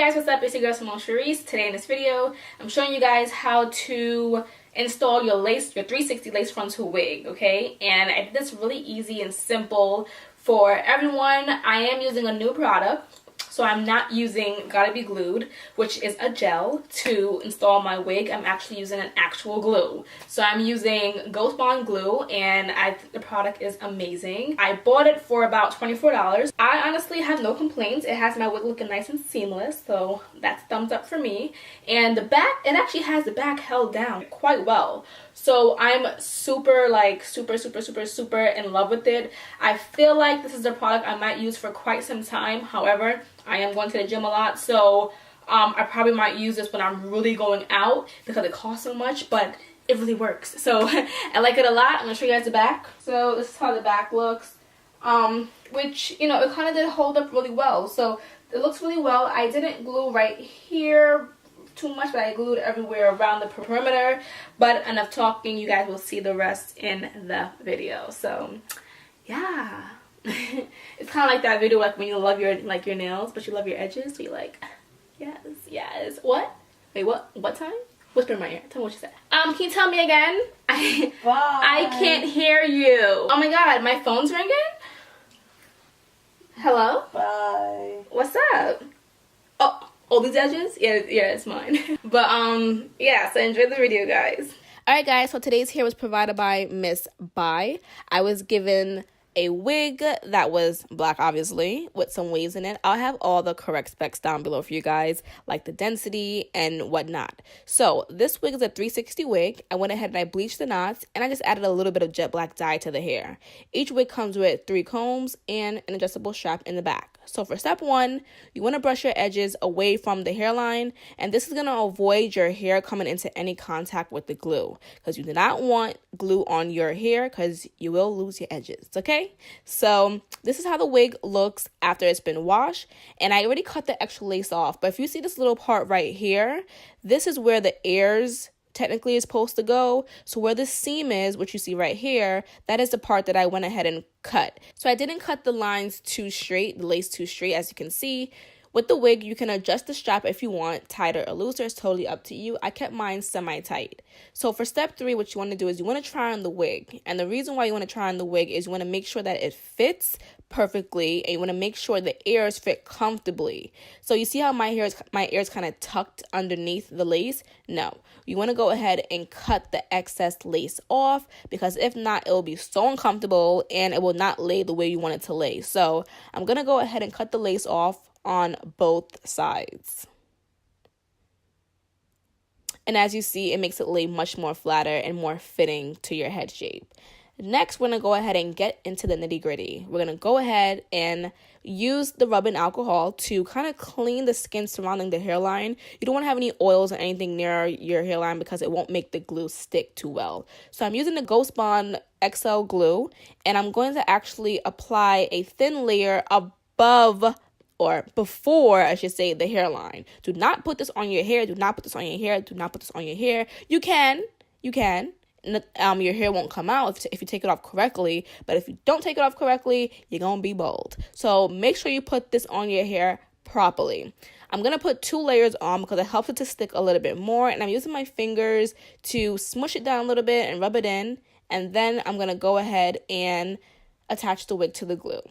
guys, what's up? It's your girl Simone Cherise. Today in this video, I'm showing you guys how to install your 360 lace frontal wig, okay? And I did this really easy and simple for everyone. I am using a new product. So I'm not using Gotta Be Glued, which is a gel, to install my wig. I'm actually using an actual glue. So I'm using Ghost Bond glue, and I think the product is amazing. I bought it for about $24. I honestly have no complaints. It has my wig looking nice and seamless, so that's thumbs up for me. And the back, it actually has the back held down quite well. So I'm super in love with it. I feel like this is a product I might use for quite some time. However, I am going to the gym a lot, so I probably might use this when I'm really going out because it costs so much, but it really works. So I like it a lot. I'm going to show you guys the back. So this is how the back looks, which, you know, it kind of did hold up really well. So it looks really well. I didn't glue right here too much, but I glued everywhere around the perimeter. But enough talking, you guys will see the rest in the video. So yeah. It's kind of like that video, like when you love your nails but you love your edges, so you're like, yes. What? Wait, what time? Whisper in my ear. Tell me what you said. Can you tell me again? I can't hear you. Oh my god, my phone's ringing. Hello? Bye. What's up? Oh, these edges? Yeah, it's mine. But yeah, so enjoy the video, guys. Alright guys, so today's hair was provided by Msbuy. I was given a wig that was black, obviously, with some waves in it. I'll have all the correct specs down below for you guys, like the density and whatnot. So this wig is a 360 wig. I went ahead and I bleached the knots, and I just added a little bit of jet black dye to the hair. Each wig comes with 3 combs and an adjustable strap in the back. So for step 1, you want to brush your edges away from the hairline, and this is going to avoid your hair coming into any contact with the glue, because you do not want glue on your hair because you will lose your edges, okay? So this is how the wig looks after it's been washed, and I already cut the extra lace off, but if you see this little part right here, this is where the airs technically is supposed to go. So where the seam is, which you see right here, that is the part that I went ahead and cut. So I didn't cut the lines too straight, the lace too straight, as you can see. With the wig, you can adjust the strap if you want, tighter or looser. It's totally up to you. I kept mine semi-tight. So for step 3, what you want to do is you want to try on the wig. And the reason why you want to try on the wig is you want to make sure that it fits perfectly, and you want to make sure the ears fit comfortably. So you see how my ears kind of tucked underneath the lace? No. You want to go ahead and cut the excess lace off, because if not, it will be so uncomfortable and it will not lay the way you want it to lay. So I'm going to go ahead and cut the lace off on both sides. And as you see, it makes it lay much more flatter and more fitting to your head shape. Next, we're going to go ahead and get into the nitty gritty. We're going to go ahead and use the rubbing alcohol to kind of clean the skin surrounding the hairline. You don't want to have any oils or anything near your hairline because it won't make the glue stick too well. So I'm using the Ghost Bond XL glue, and I'm going to actually apply a thin layer above, or before, I should say, the hairline. Do not put this on your hair. Do not put this on your hair. Do not put this on your hair. You can. Your hair won't come out if you take it off correctly, but if you don't take it off correctly, you're gonna be bald. So make sure you put this on your hair properly. I'm gonna put 2 layers on because it helps it to stick a little bit more, and I'm using my fingers to smush it down a little bit and rub it in, and then I'm gonna go ahead and attach the wig to the glue.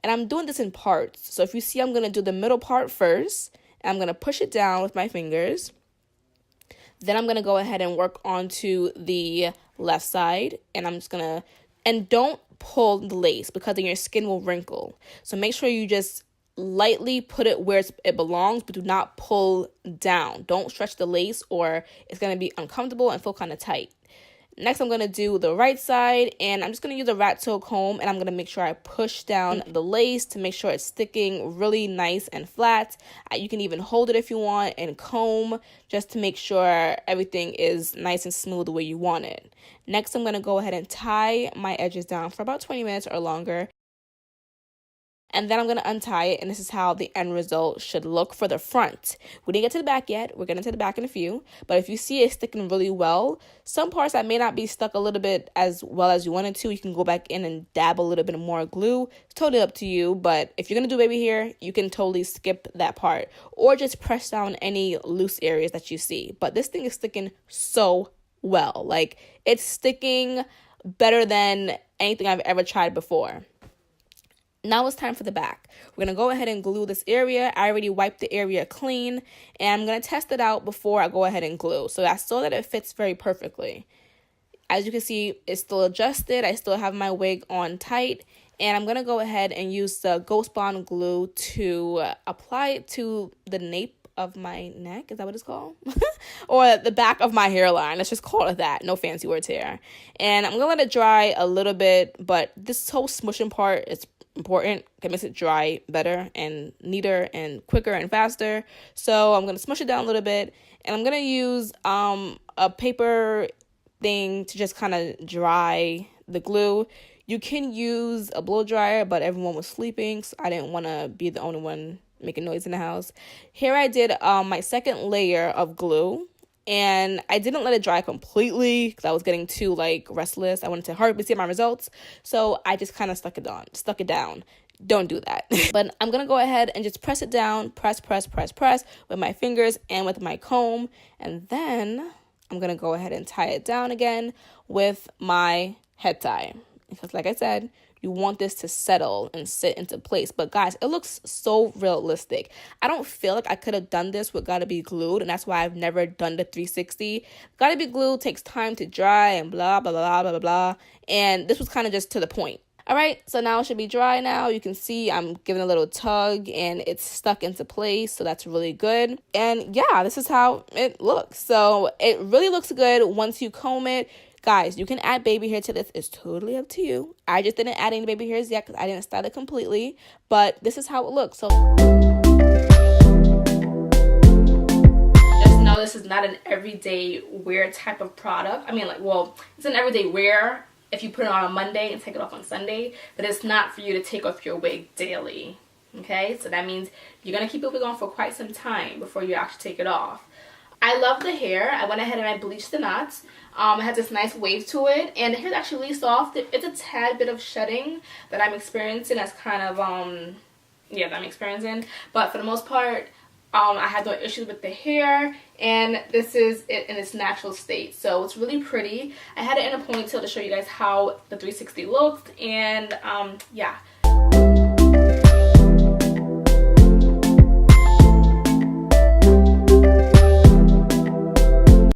And I'm doing this in parts. So if you see, I'm gonna do the middle part first, and I'm gonna push it down with my fingers. Then I'm going to go ahead and work onto the left side, and I'm just going to, and don't pull the lace because then your skin will wrinkle. So make sure you just lightly put it where it belongs, but do not pull down. Don't stretch the lace or it's going to be uncomfortable and feel kind of tight. Next, I'm going to do the right side, and I'm just going to use a rat tail comb, and I'm going to make sure I push down the lace to make sure it's sticking really nice and flat. You can even hold it if you want and comb just to make sure everything is nice and smooth the way you want it. Next, I'm going to go ahead and tie my edges down for about 20 minutes or longer. And then I'm going to untie it, and this is how the end result should look for the front. We didn't get to the back yet. We're getting to the back in a few. But if you see it sticking really well, some parts that may not be stuck a little bit as well as you wanted to, you can go back in and dab a little bit more glue. It's totally up to you. But if you're going to do baby hair, you can totally skip that part. Or just press down any loose areas that you see. But this thing is sticking so well. Like, it's sticking better than anything I've ever tried before. Now it's time for the back. We're going to go ahead and glue this area. I already wiped the area clean, and I'm going to test it out before I go ahead and glue. So I saw that it fits very perfectly. As you can see, it's still adjusted. I still have my wig on tight, and I'm going to go ahead and use the Ghost Bond glue to apply it to the nape of my neck. Is that what it's called? Or the back of my hairline. Let's just call it that. No fancy words here. And I'm going to let it dry a little bit, but this whole smushing part is important. It makes it dry better and neater and quicker and faster. So I'm going to smush it down a little bit, and I'm going to use a paper thing to just kind of dry the glue. You can use a blow dryer, but everyone was sleeping, so I didn't want to be the only one making noise in the house. Here I did my second layer of glue, and I didn't let it dry completely because I was getting too restless. I wanted to hurry to see my results, so I just kind of stuck it down. Don't do that. But I'm gonna go ahead and just press it down, press with my fingers and with my comb, and then I'm gonna go ahead and tie it down again with my head tie, because like I said, you want this to settle and sit into place. But guys, it looks so realistic. I don't feel like I could have done this with Gotta Be Glued, and that's why I've never done the 360. Gotta Be Glued takes time to dry and blah, blah, blah, blah, blah, blah. And this was kind of just to the point. All right, so now it should be dry now. You can see I'm giving a little tug, and it's stuck into place, so that's really good. And yeah, this is how it looks. So it really looks good once you comb it. Guys, you can add baby hair to this. It's totally up to you. I just didn't add any baby hairs yet because I didn't style it completely. But this is how it looks. So just know this is not an everyday wear type of product. I mean, it's an everyday wear if you put it on a Monday and take it off on Sunday. But it's not for you to take off your wig daily. Okay? So that means you're going to keep your wig on for quite some time before you actually take it off. I love the hair. I went ahead and I bleached the knots. It has this nice wave to it, and the hair is actually really soft. It's a tad bit of shedding that I'm experiencing. That's kind of that I'm experiencing. But for the most part, I had no issues with the hair, and this is it in its natural state. So it's really pretty. I had it in a ponytail to show you guys how the 360 looked, and yeah.